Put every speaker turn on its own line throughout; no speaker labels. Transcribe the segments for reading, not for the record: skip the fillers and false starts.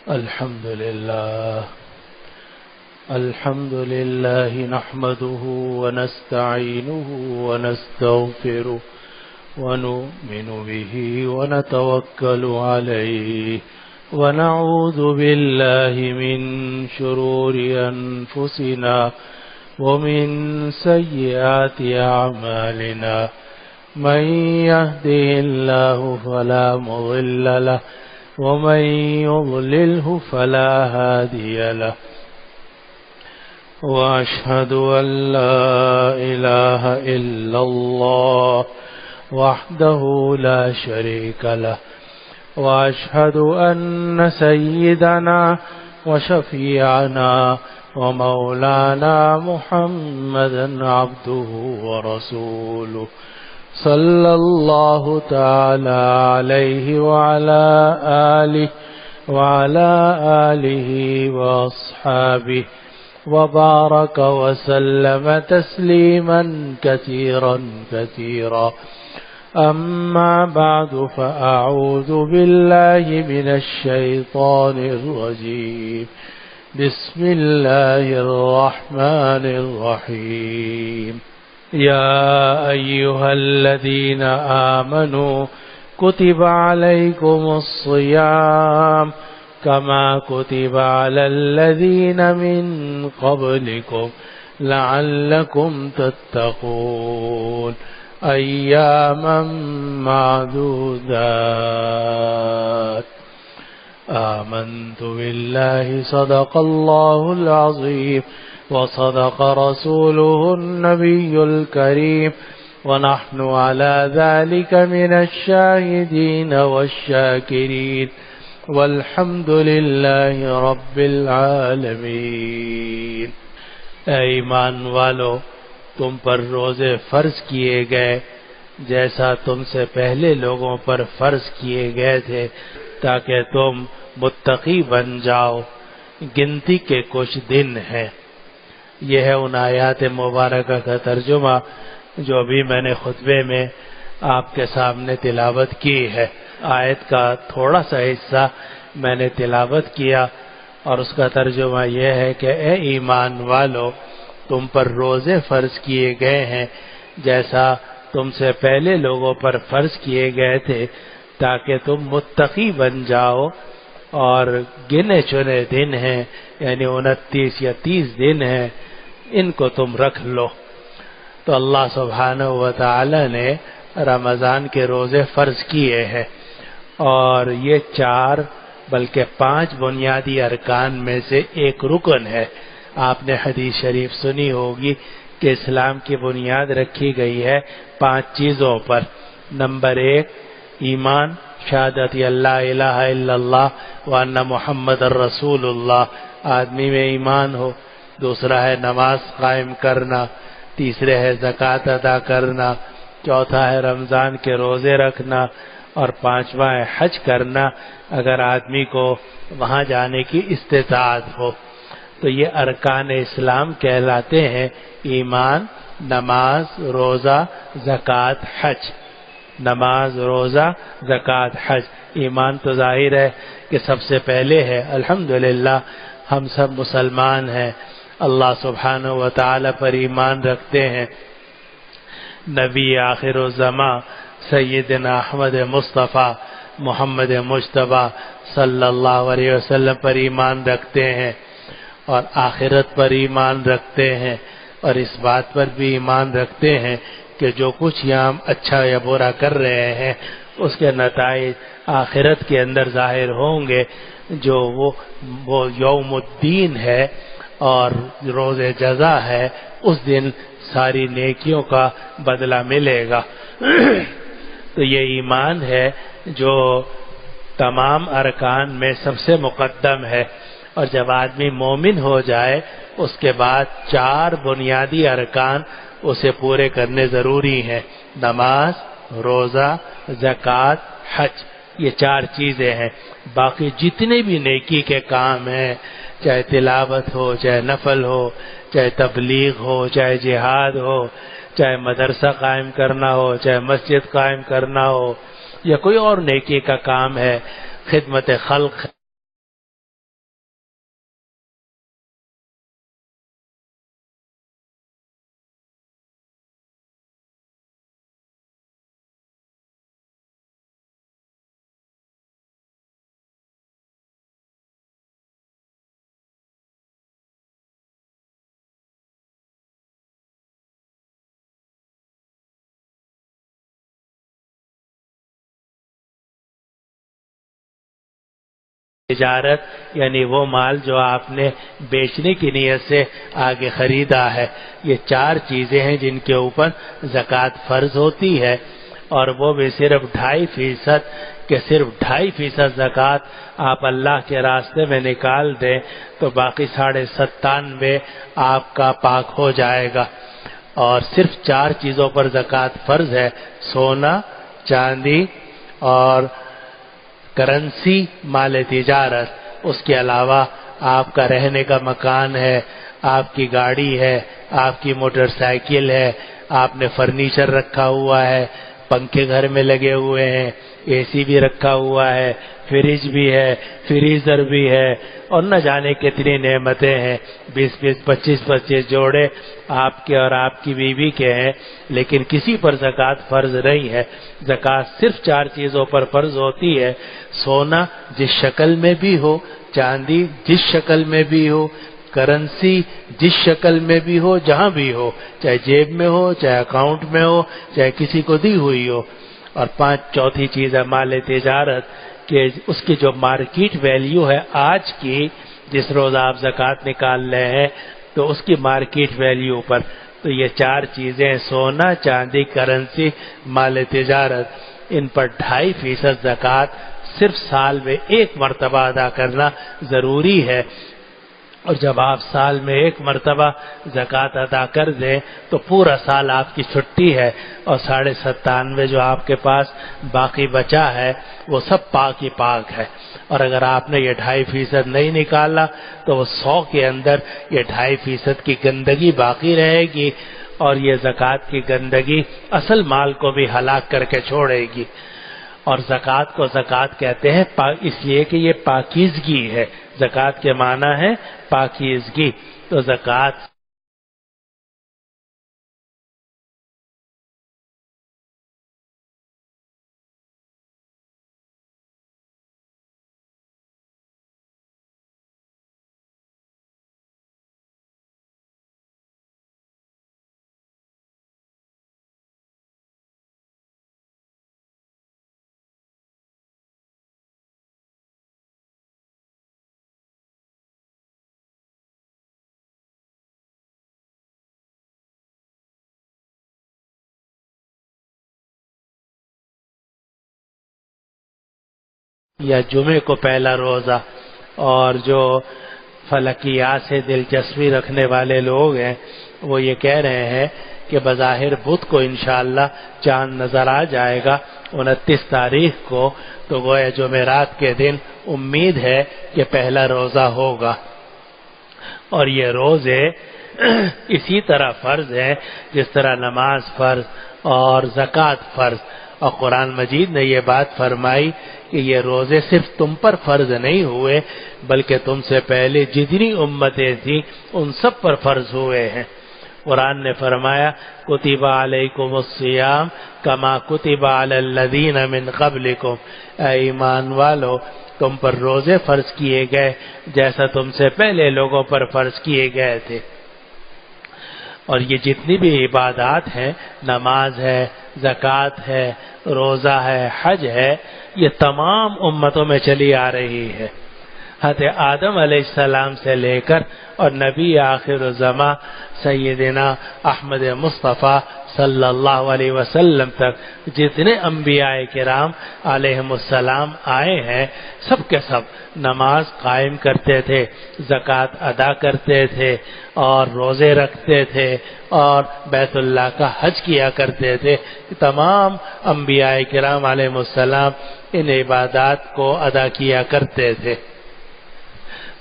الحمد لله نحمده ونستعينه ونستغفره ونؤمن به ونتوكل عليه ونعوذ بالله من شرور أنفسنا ومن سيئات أعمالنا من يهده الله فلا مضل له ومن يضلله فلا هادي له وأشهد أن لا إله إلا الله وحده لا شريك له وأشهد أن سيدنا وشفيعنا ومولانا محمدا عبده ورسوله صلى الله تعالى عليه وعلى آله وأصحابه وبارك وسلم تسليما كثيرا أما بعد فأعوذ بالله من الشيطان الرجيم بسم الله الرحمن الرحيم يا أيها الذين آمنوا كتب عليكم الصيام كما كتب على الذين من قبلكم لعلكم تتقون أياما معدودات آمنت بالله صدق الله العظيم وصدق رسوله النبي الكريم ونحن على ذلك من الشاهدين والشاكرين والحمد لله رب العالمین۔ اے ایمان والو، تم پر روزے فرض کیے گئے جیسا تم سے پہلے لوگوں پر فرض کیے گئے تھے تاکہ تم متقی بن جاؤ۔ گنتی کے کچھ دن ہیں۔ یہ ہے ان آیات مبارکہ کا ترجمہ جو ابھی میں نے خطبے میں آپ کے سامنے تلاوت کی ہے۔ آیت کا تھوڑا سا حصہ میں نے تلاوت کیا اور اس کا ترجمہ یہ ہے کہ اے ایمان والو، تم پر روزے فرض کیے گئے ہیں جیسا تم سے پہلے لوگوں پر فرض کیے گئے تھے تاکہ تم متقی بن جاؤ، اور گنے چنے دن ہیں، یعنی 29 یا 30 دن ہیں، ان کو تم رکھ لو۔ تو اللہ سبحانہ و تعالی نے رمضان کے روزے فرض کیے ہیں، اور یہ 4 بلکہ 5 بنیادی ارکان میں سے ایک رکن ہے۔ آپ نے حدیث شریف سنی ہوگی کہ اسلام کی بنیاد رکھی گئی ہے 5 چیزوں پر۔ نمبر 1 ایمان، شہادت اللہ الہ الا اللہ وان محمد الرسول اللہ، آدمی میں ایمان ہو۔ دوسرا ہے نماز قائم کرنا، تیسرے ہے زکوٰۃ ادا کرنا، چوتھا ہے رمضان کے روزے رکھنا، اور 5واں ہے حج کرنا اگر آدمی کو وہاں جانے کی استطاعت ہو۔ تو یہ ارکان اسلام کہلاتے ہیں: ایمان، نماز، روزہ، زکوٰۃ، حج۔ نماز، روزہ، زکوٰۃ، حج۔ ایمان تو ظاہر ہے کہ سب سے پہلے ہے۔ الحمدللہ ہم سب مسلمان ہیں، اللہ سبحانہ و تعالی پر ایمان رکھتے ہیں، نبی آخر الزماں سیدنا احمد مصطفیٰ محمد مجتبیٰ صلی اللہ علیہ وسلم پر ایمان رکھتے ہیں، اور آخرت پر ایمان رکھتے ہیں، اور اس بات پر بھی ایمان رکھتے ہیں کہ جو کچھ یہاں ہم اچھا یا برا کر رہے ہیں اس کے نتائج آخرت کے اندر ظاہر ہوں گے، جو وہ یوم الدین ہے اور روز جزا ہے۔ اس دن ساری نیکیوں کا بدلہ ملے گا۔ تو یہ ایمان ہے جو تمام ارکان میں سب سے مقدم ہے، اور جب آدمی مومن ہو جائے اس کے بعد 4 بنیادی ارکان اسے پورے کرنے ضروری ہیں: نماز، روزہ، زکوٰۃ، حج۔ یہ 4 چیزیں ہیں۔ باقی جتنے بھی نیکی کے کام ہیں، چاہے تلاوت ہو، چاہے نفل ہو، چاہے تبلیغ ہو، چاہے جہاد ہو، چاہے مدرسہ قائم کرنا ہو، چاہے مسجد قائم کرنا ہو، یا کوئی اور نیکی کا کام ہے، خدمت خلق تجارت یعنی وہ مال جو آپ نے بیچنے کی نیت سے آگے خریدا ہے. یہ 4 چیزیں ہیں جن کے اوپر زکوٰۃ فرض ہوتی ہے، اور وہ بھی صرف 2.5% کہ صرف 2.5% زکوٰۃ آپ اللہ کے راستے میں نکال دیں تو باقی 97.5 آپ کا پاک ہو جائے گا. اور صرف 4 چیزوں پر زکوٰۃ فرض ہے: سونا، چاندی اور کرنسی، مال تجارت. اس کے علاوہ آپ کا رہنے کا مکان ہے، آپ کی گاڑی ہے، آپ کی موٹر سائیکل ہے، آپ نے فرنیچر رکھا ہوا ہے، پنکھے گھر میں لگے ہوئے ہیں، اے سی بھی رکھا ہوا ہے، فریج بھی ہے، فریزر بھی ہے، اور نہ جانے کتنی نعمتیں ہیں. 20 25 جوڑے آپ کے اور آپ کی بیوی کے ہیں، لیکن کسی پر زکوٰۃ فرض نہیں ہے. زکوٰۃ صرف 4 چیزوں پر فرض ہوتی ہے: سونا جس شکل میں بھی ہو، چاندی جس شکل میں بھی ہو، کرنسی جس شکل میں بھی ہو، جہاں بھی ہو، چاہے جیب میں ہو، چاہے اکاؤنٹ میں ہو، چاہے کسی کو دی ہوئی ہو. اور 4تھی چیز ہے مال تجارت، کہ اس کی جو مارکیٹ ویلیو ہے آج کی، جس روز آپ زکوٰۃ نکال رہے ہیں تو اس کی مارکیٹ ویلیو پر. تو یہ 4 چیزیں سونا، چاندی، کرنسی، مال تجارت، ان پر 2.5% زکوٰۃ صرف سال میں 1 مرتبہ ادا کرنا ضروری ہے. اور جب آپ سال میں 1 مرتبہ زکوٰۃ ادا کر دیں تو پورا سال آپ کی چھٹی ہے، اور 97.5 جو آپ کے پاس باقی بچا ہے وہ سب پاک ہی پاک ہے. اور اگر آپ نے یہ 2.5% نہیں نکالا تو وہ 100 کے اندر یہ 2.5% کی گندگی باقی رہے گی، اور یہ زکوٰۃ کی گندگی اصل مال کو بھی ہلاک کر کے چھوڑے گی. اور زکوٰۃ کو زکوٰۃ کہتے ہیں اس لیے کہ یہ پاکیزگی ہے. زکوٰۃ کے معنی ہے پاکیزگی. تو زکوٰۃ یا جمعے کو پہلا روزہ. اور جو فلکیات سے دلچسپی رکھنے والے لوگ ہیں وہ یہ کہہ رہے ہیں کہ بظاہر بدھ کو انشاءاللہ چاند نظر آ جائے گا 29 تاریخ کو، تو گویا جمعرات کے دن امید ہے کہ پہلا روزہ ہوگا. اور یہ روزے اسی طرح فرض ہے جس طرح نماز فرض اور زکوٰۃ فرض. اور قرآن مجید نے یہ بات فرمائی کہ یہ روزے صرف تم پر فرض نہیں ہوئے بلکہ تم سے پہلے جتنی امتیں تھیں ان سب پر فرض ہوئے ہیں. قرآن نے فرمایا کتب علیکم الصیام کما کتب علی الذین من قبلکم، اے ایمان والو تم پر روزے فرض کیے گئے جیسا تم سے پہلے لوگوں پر فرض کیے گئے تھے. اور یہ جتنی بھی عبادات ہیں، نماز ہے، زکوٰۃ ہے، روزہ ہے، حج ہے، یہ تمام امتوں میں چلی آ رہی ہے. حضرت آدم علیہ السلام سے لے کر اور نبی آخر الزماں سیدنا احمد مصطفیٰ صلی اللہ علیہ وسلم تک جتنے انبیاء کرام علیہم السلام آئے ہیں، سب کے سب نماز قائم کرتے تھے، زکوٰۃ ادا کرتے تھے، اور روزے رکھتے تھے، اور بیت اللہ کا حج کیا کرتے تھے. تمام انبیاء کرام علیہم السلام ان عبادات کو ادا کیا کرتے تھے.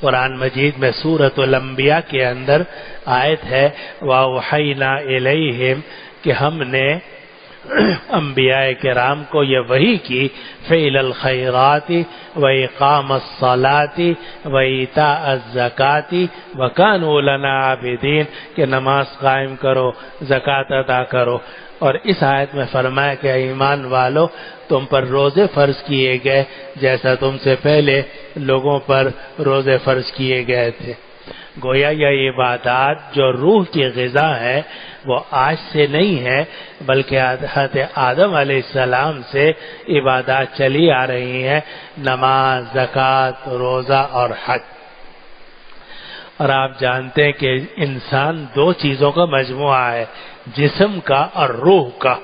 قرآن مجید میں سورۃ الانبیاء کے اندر آیت ہے وَأَوْحَيْنَا إِلَيْهِمْ کہ ہم نے انبیاء کرام کو یہ وحی کی فعل الخیرات وإقام الصلاة وإیتاء الزکاة وكانوا لنا عابدین کہ نماز قائم کرو، زکوٰۃ ادا کرو. اور اس آیت میں فرمایا کہ ایمان والو تم پر روزے فرض کیے گئے جیسا تم سے پہلے لوگوں پر روزے فرض کیے گئے تھے. گویا یہ عبادات جو روح کی غذا ہے وہ آج سے نہیں ہے، بلکہ حضرت آدم علیہ السلام سے عبادات چلی آ رہی ہیں، نماز، زکوٰۃ، روزہ اور حج۔ اور آپ جانتے ہیں کہ انسان دو چیزوں کا مجموعہ ہے، جسم کا اور روح کا۔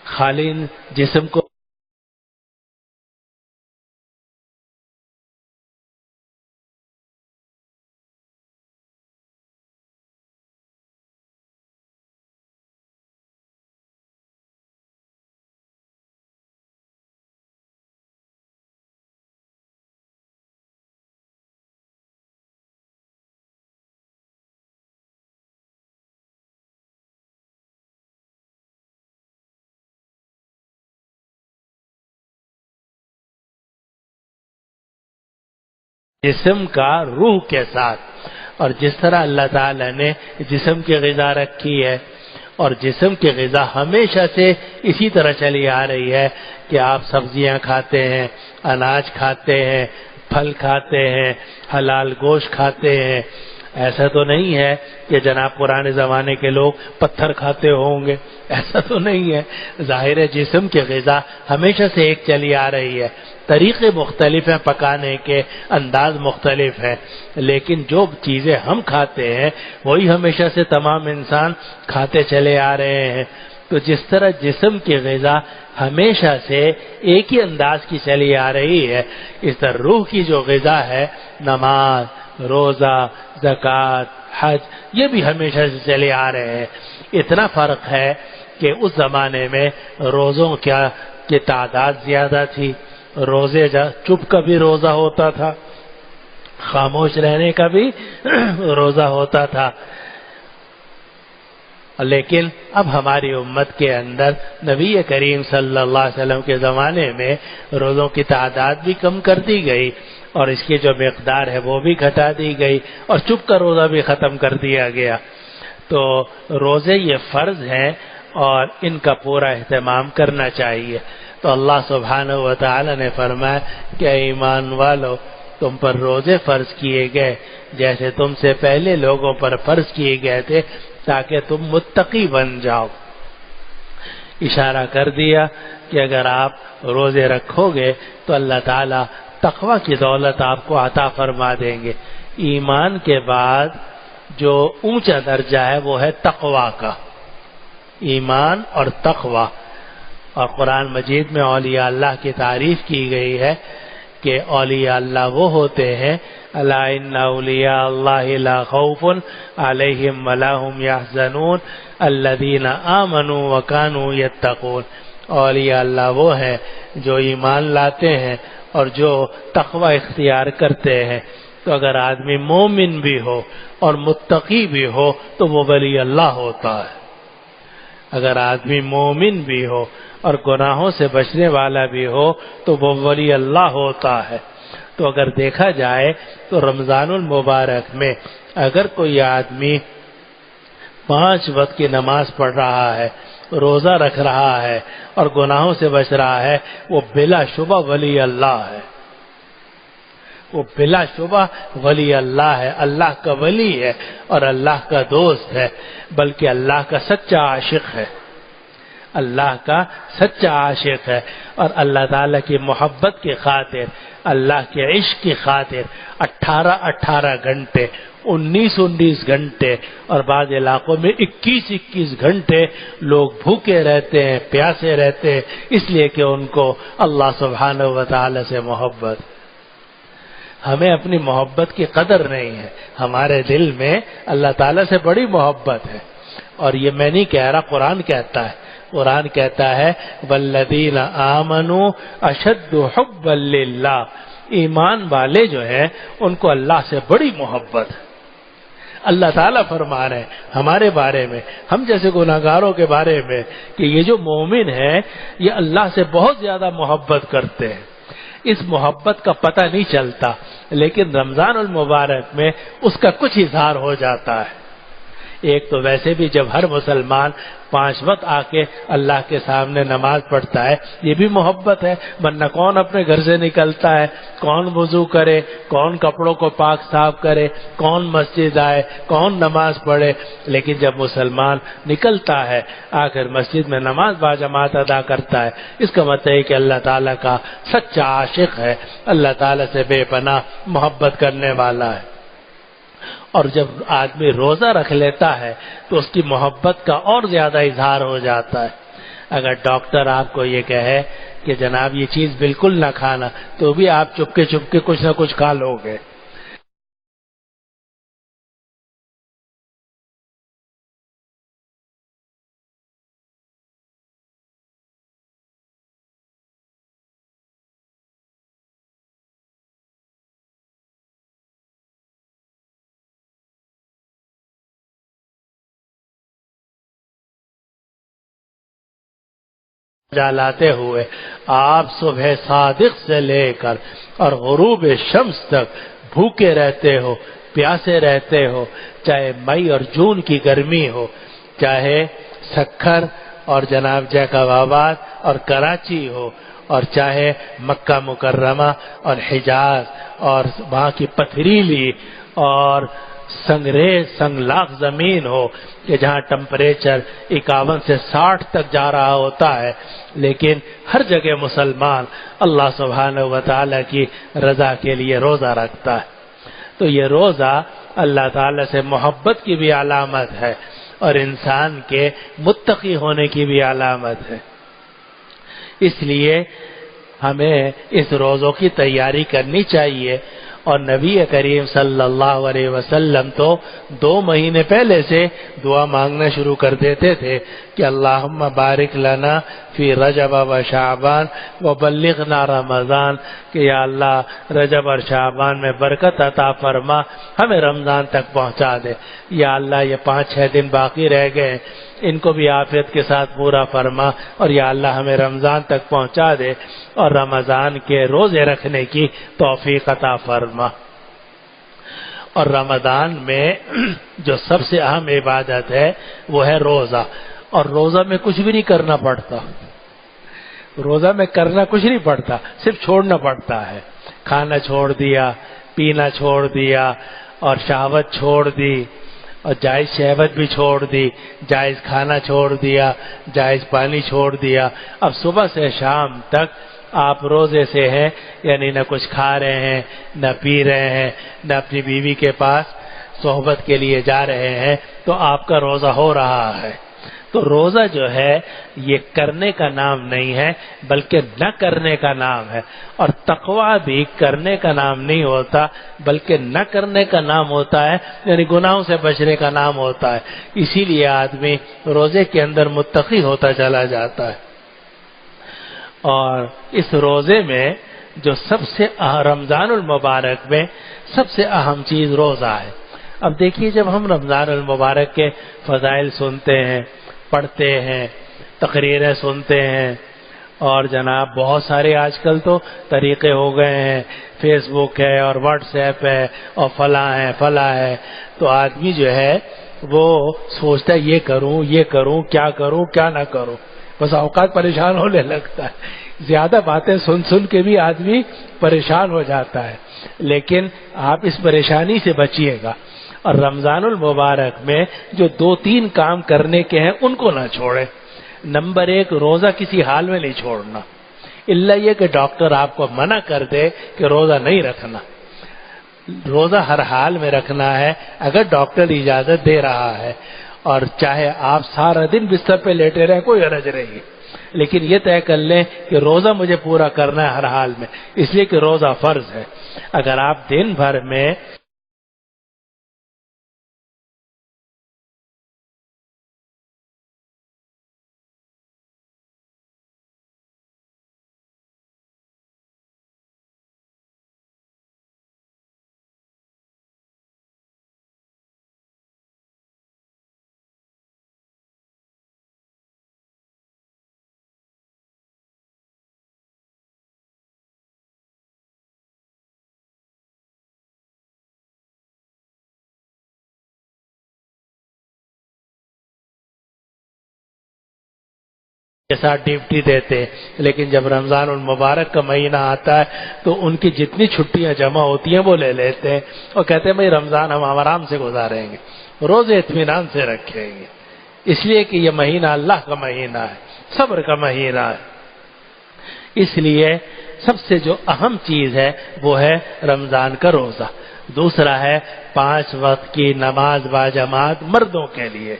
خالی جسم کو جسم کا روح کے ساتھ، اور جس طرح اللہ تعالی نے جسم کی غذا رکھی ہے اور جسم کی غذا ہمیشہ سے اسی طرح چلی آ رہی ہے کہ آپ سبزیاں کھاتے ہیں، اناج کھاتے ہیں، پھل کھاتے ہیں، حلال گوشت کھاتے ہیں۔ ایسا تو نہیں ہے کہ جناب پرانے زمانے کے لوگ پتھر کھاتے ہوں گے، ایسا تو نہیں ہے۔ ظاہر ہے جسم کی غذا ہمیشہ سے ایک چلی آ رہی ہے، طریقے مختلف ہیں، پکانے کے انداز مختلف ہیں، لیکن جو چیزیں ہم کھاتے ہیں وہی ہمیشہ سے تمام انسان کھاتے چلے آ رہے ہیں۔ تو جس طرح جسم کی غذا ہمیشہ سے ایک ہی انداز کی چلی آ رہی ہے، اس طرح روح کی جو غذا ہے، نماز، روزہ، زکوٰۃ، حج، یہ بھی ہمیشہ سے چلے آ رہے ہیں۔ اتنا فرق ہے کہ اس زمانے میں روزوں کی تعداد زیادہ تھی، روزے چپ کا بھی روزہ ہوتا تھا، خاموش رہنے کا بھی روزہ ہوتا تھا، لیکن اب ہماری امت کے اندر نبی کریم صلی اللہ علیہ وسلم کے زمانے میں روزوں کی تعداد بھی کم کر دی گئی اور اس کی جو مقدار ہے وہ بھی گھٹا دی گئی اور چپ کا روزہ بھی ختم کر دیا گیا۔ تو روزے یہ فرض ہیں اور ان کا پورا اہتمام کرنا چاہیے۔ تو اللہ سبحانہ و تعالی نے فرمایا کہ ایمان والو، تم پر روزے فرض کیے گئے جیسے تم سے پہلے لوگوں پر فرض کیے گئے تھے تاکہ تم متقی بن جاؤ۔ اشارہ کر دیا کہ اگر آپ روزے رکھو گے تو اللہ تعالیٰ تقوی کی دولت آپ کو عطا فرما دیں گے۔ ایمان کے بعد جو اونچا درجہ ہے وہ ہے تقوی کا، ایمان اور تقوی۔ اور قرآن مجید میں اولیاء اللہ کی تعریف کی گئی ہے کہ اولیاء اللہ وہ ہوتے ہیں، الا ان اولیاء اللہ لا خوف علیہم ولا هم یحزنون الذین آمنوا وکانوا یتقون۔ اولیاء اللہ وہ ہیں جو ایمان لاتے ہیں اور جو تقوی اختیار کرتے ہیں۔ تو اگر آدمی مومن بھی ہو اور متقی بھی ہو تو وہ ولی اللہ ہوتا ہے۔ اگر آدمی مومن بھی ہو اور گناہوں سے بچنے والا بھی ہو تو وہ ولی اللہ ہوتا ہے۔ تو اگر دیکھا جائے تو رمضان المبارک میں اگر کوئی آدمی 5 وقت کی نماز پڑھ رہا ہے، روزہ رکھ رہا ہے اور گناہوں سے بچ رہا ہے، وہ بلا شبہ ولی اللہ ہے، وہ بلا شبہ ولی اللہ ہے، اللہ کا ولی ہے اور اللہ کا دوست ہے، بلکہ اللہ کا سچا عاشق ہے، اللہ کا سچا عاشق ہے۔ اور اللہ تعالیٰ کی محبت کی خاطر، اللہ کے عشق کی خاطر 18 گھنٹے، 19 گھنٹے اور بعض علاقوں میں 21 گھنٹے لوگ بھوکے رہتے ہیں، پیاسے رہتے ہیں، اس لیے کہ ان کو اللہ سبحانہ و تعالی سے محبت۔ ہمیں اپنی محبت کی قدر نہیں ہے، ہمارے دل میں اللہ تعالیٰ سے بڑی محبت ہے، اور یہ میں نہیں کہہ رہا، قرآن کہتا ہے۔ قرآن کہتا ہے والذین آمنوا اشد حبا للہ، ایمان والے جو ہیں ان کو اللہ سے بڑی محبت ہے۔ اللہ تعالیٰ فرما رہے ہیں ہمارے بارے میں، ہم جیسے گناہگاروں کے بارے میں، کہ یہ جو مومن ہیں یہ اللہ سے بہت زیادہ محبت کرتے ہیں۔ اس محبت کا پتہ نہیں چلتا، لیکن رمضان المبارک میں اس کا کچھ اظہار ہو جاتا ہے۔ ایک تو ویسے بھی جب ہر مسلمان 5 وقت آ کے اللہ کے سامنے نماز پڑھتا ہے یہ بھی محبت ہے، ورنہ کون اپنے گھر سے نکلتا ہے، کون وضو کرے، کون کپڑوں کو پاک صاف کرے، کون مسجد آئے، کون نماز پڑھے، لیکن جب مسلمان نکلتا ہے آ کر مسجد میں نماز باجماعت ادا کرتا ہے، اس کا مطلب ہے کہ اللہ تعالیٰ کا سچا عاشق ہے، اللہ تعالیٰ سے بے پناہ محبت کرنے والا ہے۔ اور جب آدمی روزہ رکھ لیتا ہے تو اس کی محبت کا اور زیادہ اظہار ہو جاتا ہے۔ اگر ڈاکٹر آپ کو یہ کہے کہ جناب یہ چیز بالکل نہ کھانا، تو بھی آپ چپکے چپکے کچھ نہ کچھ کھا لو گے۔ جالاتے ہوئے آپ صبح صادق سے لے کر اور غروب شمس تک بھوکے رہتے ہو، پیاسے رہتے ہو، چاہے مئی اور جون کی گرمی ہو، چاہے سکھر اور جناب جیکب آباد اور کراچی ہو، اور چاہے مکہ مکرمہ اور حجاز اور وہاں کی پتھریلی اور سنگریز سنگلاخ زمین ہو کہ جہاں ٹمپریچر 51 سے 60 تک جا رہا ہوتا ہے، لیکن ہر جگہ مسلمان اللہ سبحانہ و تعالیٰ کی رضا کے لیے روزہ رکھتا ہے۔ تو یہ روزہ اللہ تعالیٰ سے محبت کی بھی علامت ہے اور انسان کے متقی ہونے کی بھی علامت ہے۔ اس لیے ہمیں اس روزوں کی تیاری کرنی چاہیے، اور نبی کریم صلی اللہ علیہ وسلم تو 2 مہینے پہلے سے دعا مانگنا شروع کر دیتے تھے کہ اللہم بارک لنا فی رجب و شعبان وبلغنا رمضان، کہ یا اللہ رجب اور شعبان میں برکت عطا فرما، ہمیں رمضان تک پہنچا دے۔ یا اللہ یہ 5-6 دن باقی رہ گئے، ان کو بھی عافیت کے ساتھ پورا فرما، اور یا اللہ ہمیں رمضان تک پہنچا دے اور رمضان کے روزے رکھنے کی توفیق عطا فرما۔ اور رمضان میں جو سب سے اہم عبادت ہے وہ ہے روزہ، اور روزہ میں کچھ بھی نہیں کرنا پڑتا، روزہ میں کرنا کچھ نہیں پڑتا، صرف چھوڑنا پڑتا ہے۔ کھانا چھوڑ دیا، پینا چھوڑ دیا، اور شہوت چھوڑ دی، اور جائز شہوت بھی چھوڑ دی، جائز کھانا چھوڑ دیا، جائز پانی چھوڑ دیا۔ اب صبح سے شام تک آپ روزے سے ہیں، یعنی نہ کچھ کھا رہے ہیں، نہ پی رہے ہیں، نہ اپنی بیوی کے پاس صحبت کے لیے جا رہے ہیں، تو آپ کا روزہ ہو رہا ہے۔ تو روزہ جو ہے یہ کرنے کا نام نہیں ہے بلکہ نہ کرنے کا نام ہے، اور تقویٰ بھی کرنے کا نام نہیں ہوتا بلکہ نہ کرنے کا نام ہوتا ہے، یعنی گناہوں سے بچنے کا نام ہوتا ہے۔ اسی لیے آدمی روزے کے اندر متقی ہوتا چلا جاتا ہے۔ اور اس روزے میں جو سب سے رمضان المبارک میں سب سے اہم چیز روزہ ہے۔ اب دیکھیے جب ہم رمضان المبارک کے فضائل سنتے ہیں، پڑھتے ہیں، تقریریں سنتے ہیں، اور جناب بہت سارے آج کل تو طریقے ہو گئے ہیں، فیس بک ہے اور واٹس ایپ ہے اور فلاں ہے، تو آدمی جو ہے وہ سوچتا ہے یہ کروں کیا نہ کروں، بس اوقات پریشان ہونے لگتا ہے۔ زیادہ باتیں سن کے بھی آدمی پریشان ہو جاتا ہے، لیکن آپ اس پریشانی سے بچیے گا، اور رمضان المبارک میں جو 2-3 کام کرنے کے ہیں ان کو نہ چھوڑیں۔ نمبر 1، روزہ کسی حال میں نہیں چھوڑنا، الا یہ کہ ڈاکٹر آپ کو منع کر دے کہ روزہ نہیں رکھنا۔ روزہ ہر حال میں رکھنا ہے اگر ڈاکٹر اجازت دے رہا ہے، اور چاہے آپ سارا دن بستر پہ لیٹے رہیں کوئی حرج نہیں، لیکن یہ طے کر لیں کہ روزہ مجھے پورا کرنا ہے ہر حال میں، اس لیے کہ روزہ فرض ہے۔ اگر آپ دن بھر میں کے ساتھ ڈیوٹی دیتے ہیں، لیکن جب رمضان المبارک کا مہینہ آتا ہے تو ان کی جتنی چھٹیاں جمع ہوتی ہیں وہ لے لیتے ہیں اور کہتے ہیں بھائی رمضان ہم آرام سے گزاریں گے، روزے اطمینان سے رکھیں گے، اس لیے کہ یہ مہینہ اللہ کا مہینہ ہے، صبر کا مہینہ ہے۔ اس لیے سب سے جو اہم چیز ہے وہ ہے رمضان کا روزہ۔ دوسرا ہے 5 وقت کی نماز باجماعت مردوں کے لیے،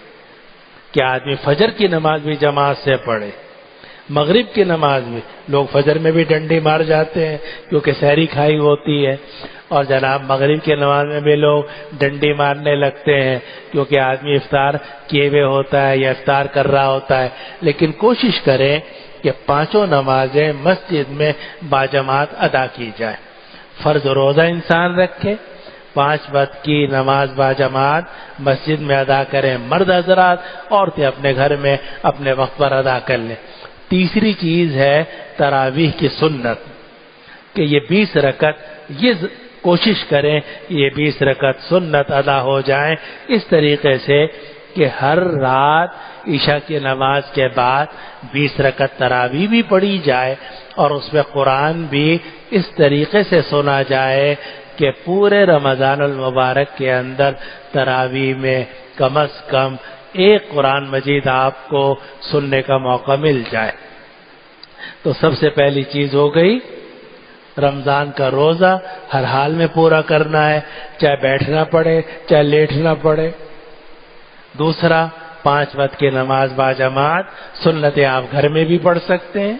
کہ آدمی فجر کی نماز بھی جماعت سے پڑھے، مغرب کی نماز بھی، لوگ فجر میں بھی ڈنڈی مار جاتے ہیں کیونکہ سحری کھائی ہوتی ہے، اور جناب مغرب کی نماز میں بھی لوگ ڈنڈی مارنے لگتے ہیں کیونکہ آدمی افطار کیے ہوئے ہوتا ہے یا افطار کر رہا ہوتا ہے۔ لیکن کوشش کریں کہ 5 نمازیں مسجد میں باجماعت ادا کی جائے۔ فرض روزہ انسان رکھے، 5 وقت کی نماز باجماعت مسجد میں ادا کریں مرد حضرات، عورتیں اپنے گھر میں اپنے وقت پر ادا کر لیں۔ تیسری چیز ہے تراویح کی سنت، کہ یہ 20 رکعت یہ کوشش کریں یہ 20 رکعت سنت ادا ہو جائیں، اس طریقے سے کہ ہر رات عشاء کی نماز کے بعد 20 رکعت تراویح بھی پڑھی جائے اور اس میں قرآن بھی اس طریقے سے سنا جائے کہ پورے رمضان المبارک کے اندر تراویح میں کم از کم ایک قرآن مجید آپ کو سننے کا موقع مل جائے۔ تو سب سے پہلی چیز ہو گئی رمضان کا روزہ ہر حال میں پورا کرنا ہے، چاہے بیٹھنا پڑے چاہے لیٹنا پڑے۔ دوسرا 5 وقت کی نماز باجماعت، سنتیں آپ گھر میں بھی پڑھ سکتے ہیں،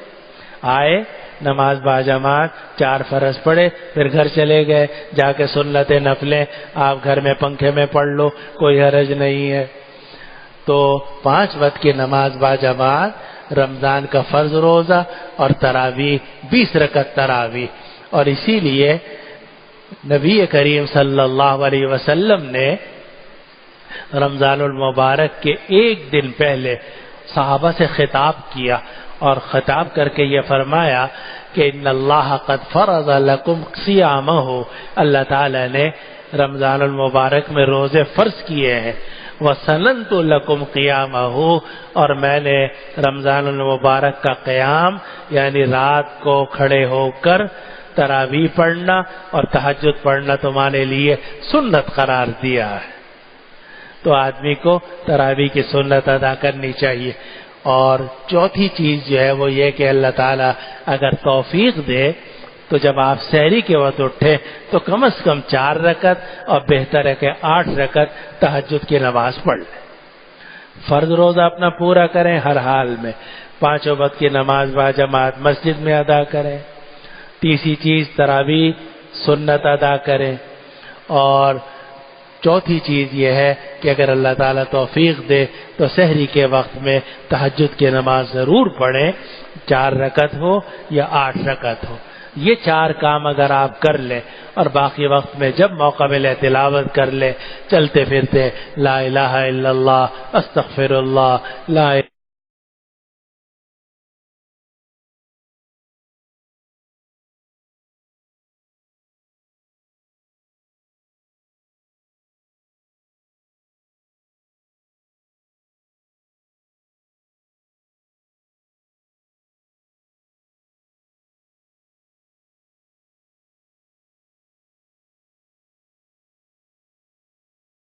آئے نماز باجماعت 4 فرض پڑھے پھر گھر چلے گئے، جا کے سنتیں نفلیں آپ گھر میں پنکھے میں پڑھ لو، کوئی حرج نہیں ہے۔ تو 5 وقت کی نماز باجماعت، رمضان کا فرض روزہ اور تراویح 20 رکعت تراویح۔ اور اسی لیے نبی کریم صلی اللہ علیہ وسلم نے رمضان المبارک کے ایک دن پہلے صحابہ سے خطاب کیا اور خطاب کر کے یہ فرمایا کہ ان اللہ قد فرض لکم صیامہ، اللہ تعالی نے رمضان المبارک میں روزے فرض کیے ہیں، وَسَنَنْتُ لَكُمْ قِيَامَهُ، اور میں نے رمضان المبارک کا قیام یعنی رات کو کھڑے ہو کر تراویح پڑھنا اور تہجد پڑھنا تمہارے لیے سنت قرار دیا ہے۔ تو آدمی کو تراویح کی سنت ادا کرنی چاہیے۔ اور چوتھی چیز جو ہے وہ یہ کہ اللہ تعالیٰ اگر توفیق دے تو جب آپ سحری کے وقت اٹھیں تو کم از کم 4 رکعت اور بہتر ہے کہ 8 رکعت تہجد کی نماز پڑھ لیں۔ فرض روزہ اپنا پورا کریں ہر حال میں، 5 وقت کی نماز باجماعت مسجد میں ادا کریں۔ تیسری چیز تراویح سنت ادا کریں، اور چوتھی چیز یہ ہے کہ اگر اللہ تعالیٰ توفیق دے تو سحری کے وقت میں تہجد کی نماز ضرور پڑھیں، 4 رکعت ہو یا 8 رکعت ہو۔ یہ 4 کام اگر آپ کر لیں اور باقی وقت میں جب موقع ملے تلاوت کر لیں، چلتے پھرتے لا الہ الا اللہ، استغفر اللہ، لا